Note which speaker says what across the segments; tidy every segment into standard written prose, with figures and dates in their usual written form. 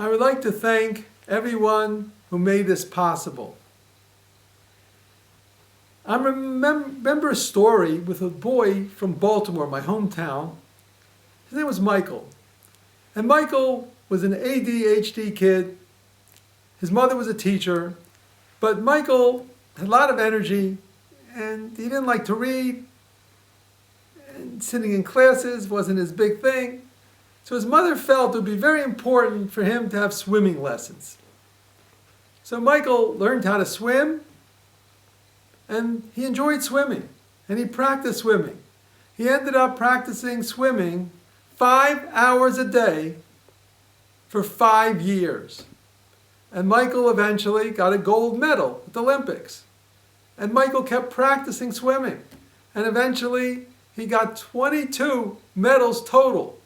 Speaker 1: I would like to thank everyone who made this possible. I remember a story with a boy from Baltimore, my hometown. His name was Michael. And Michael was an ADHD kid. His mother was a teacher. But Michael had a lot of energy, and he didn't like to read. And sitting in classes wasn't his big thing. So his mother felt it would be very important for him to have swimming lessons. So Michael learned how to swim, and he enjoyed swimming, and he practiced swimming. He ended up practicing swimming 5 hours a day for 5 years. And Michael eventually got a gold medal at the Olympics. And Michael kept practicing swimming. And eventually he got 22 medals total.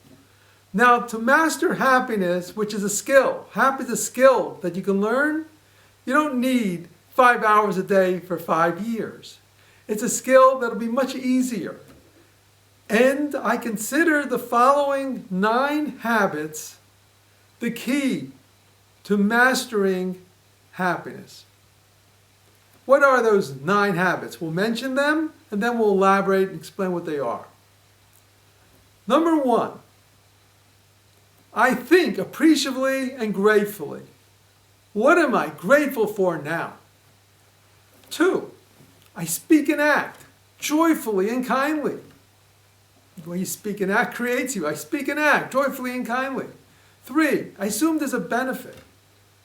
Speaker 1: Now, to master happiness, which is a skill, happiness is a skill that you can learn, you don't need 5 hours a day for 5 years. It's a skill that'll be much easier. And I consider the following 9 habits the key to mastering happiness. What are those 9 habits? We'll mention them, and then we'll elaborate and explain what they are. Number 1, I think appreciatively and gratefully. What am I grateful for now? 2, I speak and act joyfully and kindly. The way you speak and act creates you. I speak and act joyfully and kindly. 3, I assume there's a benefit.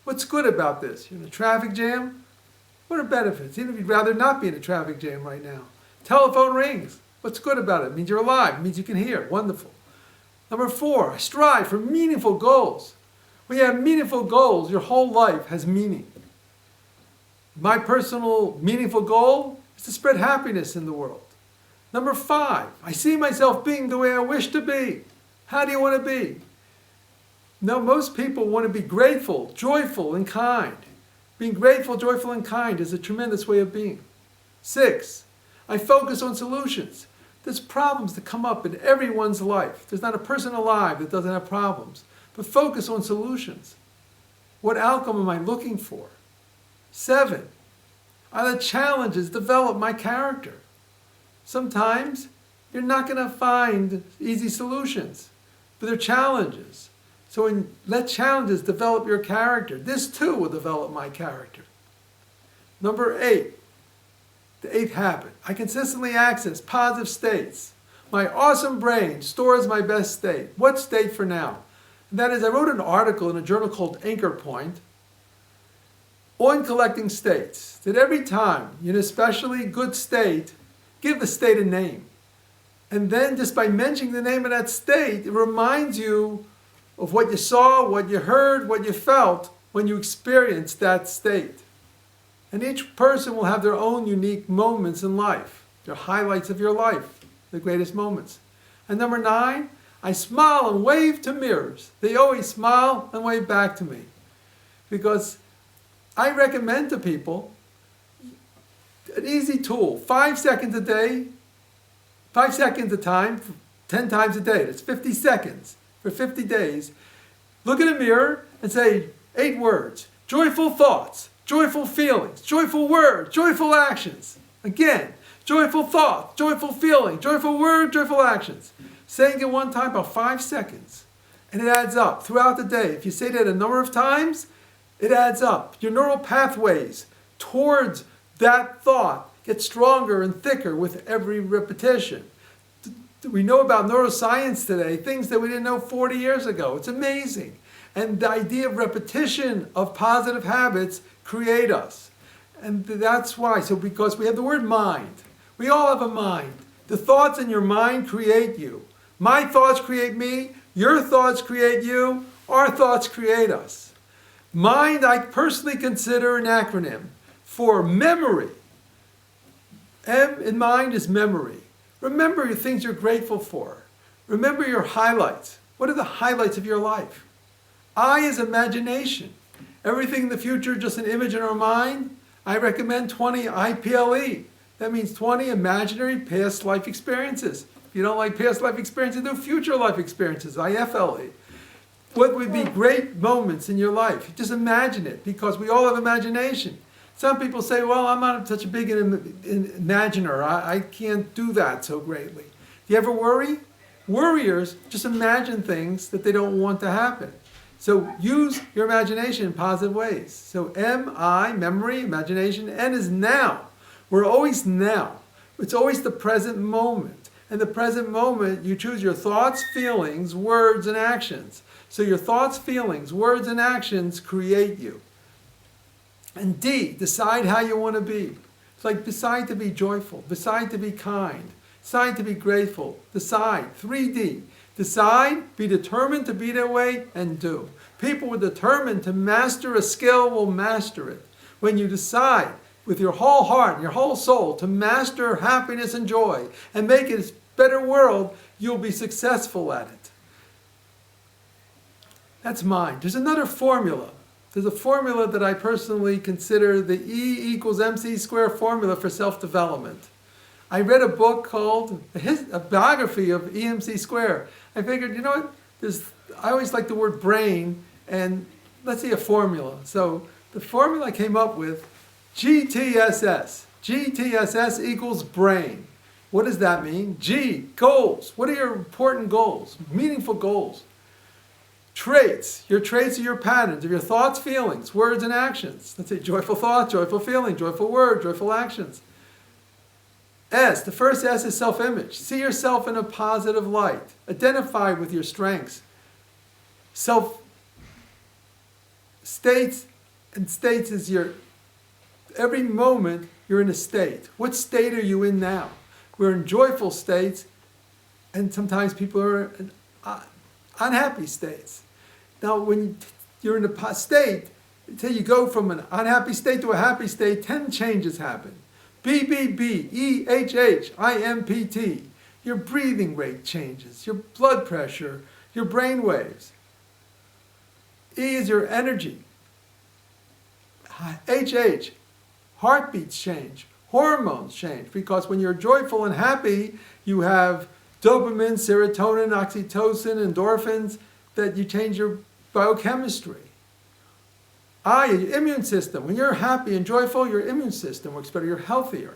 Speaker 1: What's good about this? You're in a traffic jam? What are benefits? Even if you'd rather not be in a traffic jam right now. Telephone rings. What's good about it? It means you're alive. It means you can hear. Wonderful. Number 4, I strive for meaningful goals. When you have meaningful goals, your whole life has meaning. My personal meaningful goal is to spread happiness in the world. Number 5, I see myself being the way I wish to be. How do you want to be? Now, most people want to be grateful, joyful, and kind. Being grateful, joyful, and kind is a tremendous way of being. 6, I focus on solutions. There's problems that come up in everyone's life. There's not a person alive that doesn't have problems. But focus on solutions. What outcome am I looking for? 7, I let challenges develop my character. Sometimes you're not going to find easy solutions, but they're challenges. So let challenges develop your character. This too will develop my character. Number 8, the 8th habit. I consistently access positive states. My awesome brain stores my best state. What state for now? And that is, I wrote an article in a journal called Anchor Point on collecting states. That every time you're in an especially good state, give the state a name. And then just by mentioning the name of that state, it reminds you of what you saw, what you heard, what you felt when you experienced that state. And each person will have their own unique moments in life, their highlights of your life, the greatest moments. And number 9, I smile and wave to mirrors. They always smile and wave back to me. Because I recommend to people an easy tool, 5 seconds a day, 5 seconds a time, 10 times a day. That's 50 seconds. For 50 days, look in a mirror and say 8 words. Joyful thoughts, joyful feelings, joyful words, joyful actions. Again, joyful thoughts, joyful feelings, joyful words, joyful actions. Saying it one time about 5 seconds. And it adds up throughout the day. If you say that a number of times, it adds up. Your neural pathways towards that thought get stronger and thicker with every repetition. We know about neuroscience today, things that we didn't know 40 years ago. It's amazing. And the idea of repetition of positive habits create us. And that's why. So because we have the word mind. We all have a mind. The thoughts in your mind create you. My thoughts create me. Your thoughts create you. Our thoughts create us. Mind, I personally consider an acronym for memory. M in mind is memory. Remember your things you're grateful for. Remember your highlights. What are the highlights of your life? I is imagination. Everything in the future, just an image in our mind. I recommend 20 IPLE. That means 20 imaginary past life experiences. If you don't like past life experiences, do future life experiences, IFLE. What would be great moments in your life? Just imagine it, because we all have imagination. Some people say, well, I'm not such a big imaginer. I can't do that so greatly. Do you ever worry? Worriers just imagine things that they don't want to happen. So use your imagination in positive ways. So M, I, memory, imagination. N is now. We're always now. It's always the present moment. In the present moment, you choose your thoughts, feelings, words, and actions. So your thoughts, feelings, words, and actions create you. And D, decide how you want to be. It's like decide to be joyful, decide to be kind, decide to be grateful, decide. 3D, decide, be determined to be that way, and do. People who are determined to master a skill will master it. When you decide with your whole heart and your whole soul to master happiness and joy and make it a better world, you'll be successful at it. That's mine. There's another formula. There's a formula that I personally consider the E equals MC squared formula for self-development. I read a book called a biography of EMC squared. I figured, you know what, I always like the word brain, and let's see a formula. So the formula I came up with, GTSS. GTSS equals brain. What does that mean? G, goals. What are your important goals? Meaningful goals. Traits. Your traits are your patterns of your thoughts, feelings, words, and actions. Let's say joyful thoughts, joyful feeling, joyful word, joyful actions. S, the first S is self-image. See yourself in a positive light. Identify with your strengths. States is every moment you're in a state. What state are you in now? We're in joyful states, and sometimes people are in unhappy states. Now, when you're in a state, say you go from an unhappy state to a happy state, 10 changes happen. BBB, EHH, IMPT. Your breathing rate changes, your blood pressure, your brain waves. E is your energy. HH, heartbeats change, hormones change, because when you're joyful and happy, you have dopamine, serotonin, oxytocin, endorphins, that you change your biochemistry. I, your immune system. When you're happy and joyful, your immune system works better, you're healthier.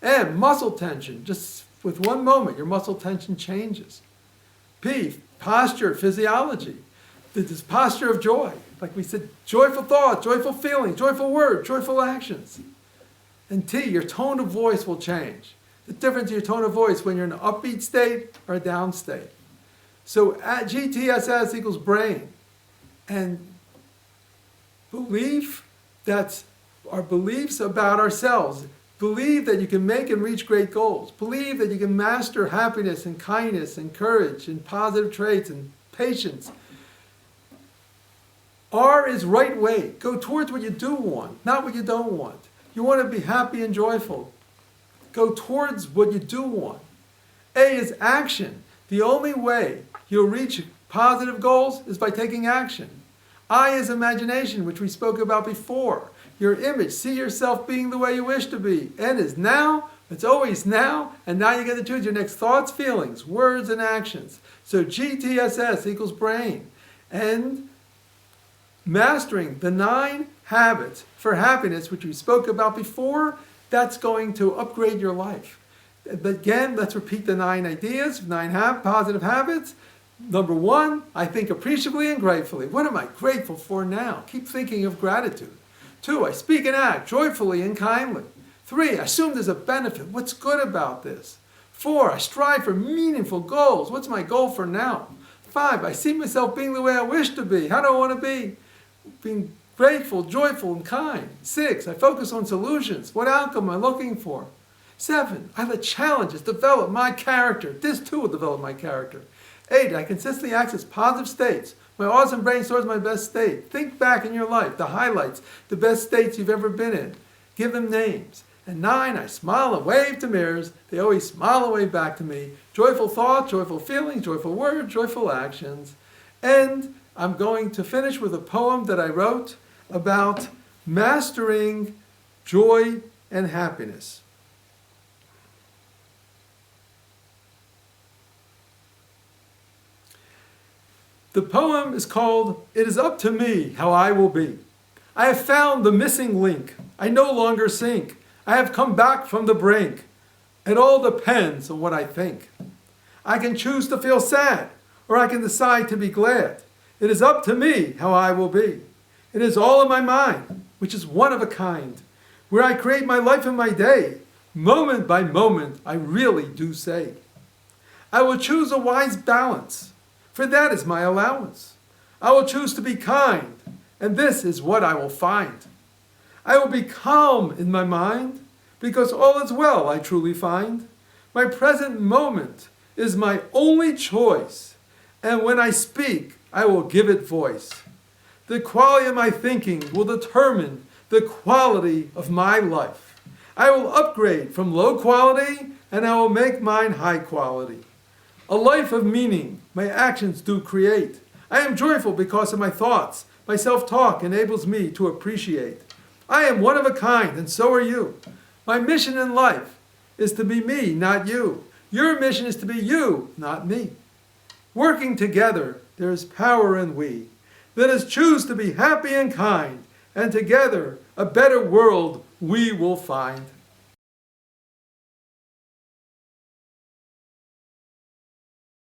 Speaker 1: M, muscle tension. Just with one moment, your muscle tension changes. P, posture, physiology. This posture of joy. Like we said, joyful thought, joyful feeling, joyful word, joyful actions. And T, your tone of voice will change. The difference in your tone of voice when you're in an upbeat state or a down state. So at GTSS equals brain. And belief, that's our beliefs about ourselves. Believe that you can make and reach great goals. Believe that you can master happiness and kindness and courage and positive traits and patience. R is right way. Go towards what you do want, not what you don't want. You want to be happy and joyful. Go towards what you do want. A is action. The only way you'll reach positive goals is by taking action. I is imagination, which we spoke about before. Your image. See yourself being the way you wish to be. N is now. It's always now. And now you get to choose your next thoughts, feelings, words, and actions. So GTSS equals brain. And mastering the 9 habits for happiness, which we spoke about before, that's going to upgrade your life. Again, let's repeat the 9 ideas, 9 positive habits. Number 1, I think appreciably and gratefully. What am I grateful for now? Keep thinking of gratitude. 2, I speak and act joyfully and kindly. 3, I assume there's a benefit. What's good about this? 4, I strive for meaningful goals. What's my goal for now? 5, I see myself being the way I wish to be. How do I want to be? Being grateful, joyful, and kind. 6, I focus on solutions. What outcome am I looking for? 7, I let challenges develop my character. This too will develop my character. 8, I consistently access positive states. My awesome brain stores my best state. Think back in your life, the highlights, the best states you've ever been in. Give them names. And 9, I smile and wave to mirrors. They always smile and wave back to me. Joyful thoughts, joyful feelings, joyful words, joyful actions. And I'm going to finish with a poem that I wrote about mastering joy and happiness. The poem is called "It Is Up to Me How I Will Be." I have found the missing link. I no longer sink. I have come back from the brink. It all depends on what I think. I can choose to feel sad, or I can decide to be glad. It is up to me how I will be. It is all in my mind, which is one of a kind, where I create my life and my day. Moment by moment, I really do say. I will choose a wise balance, for that is my allowance. I will choose to be kind, and this is what I will find. I will be calm in my mind, because all is well, I truly find. My present moment is my only choice, and when I speak, I will give it voice. The quality of my thinking will determine the quality of my life. I will upgrade from low quality, and I will make mine high quality. A life of meaning my actions do create. I am joyful because of my thoughts. My self-talk enables me to appreciate. I am one of a kind, and so are you. My mission in life is to be me, not you. Your mission is to be you, not me. Working together, there is power in we. Let us choose to be happy and kind, and together a better world we will find.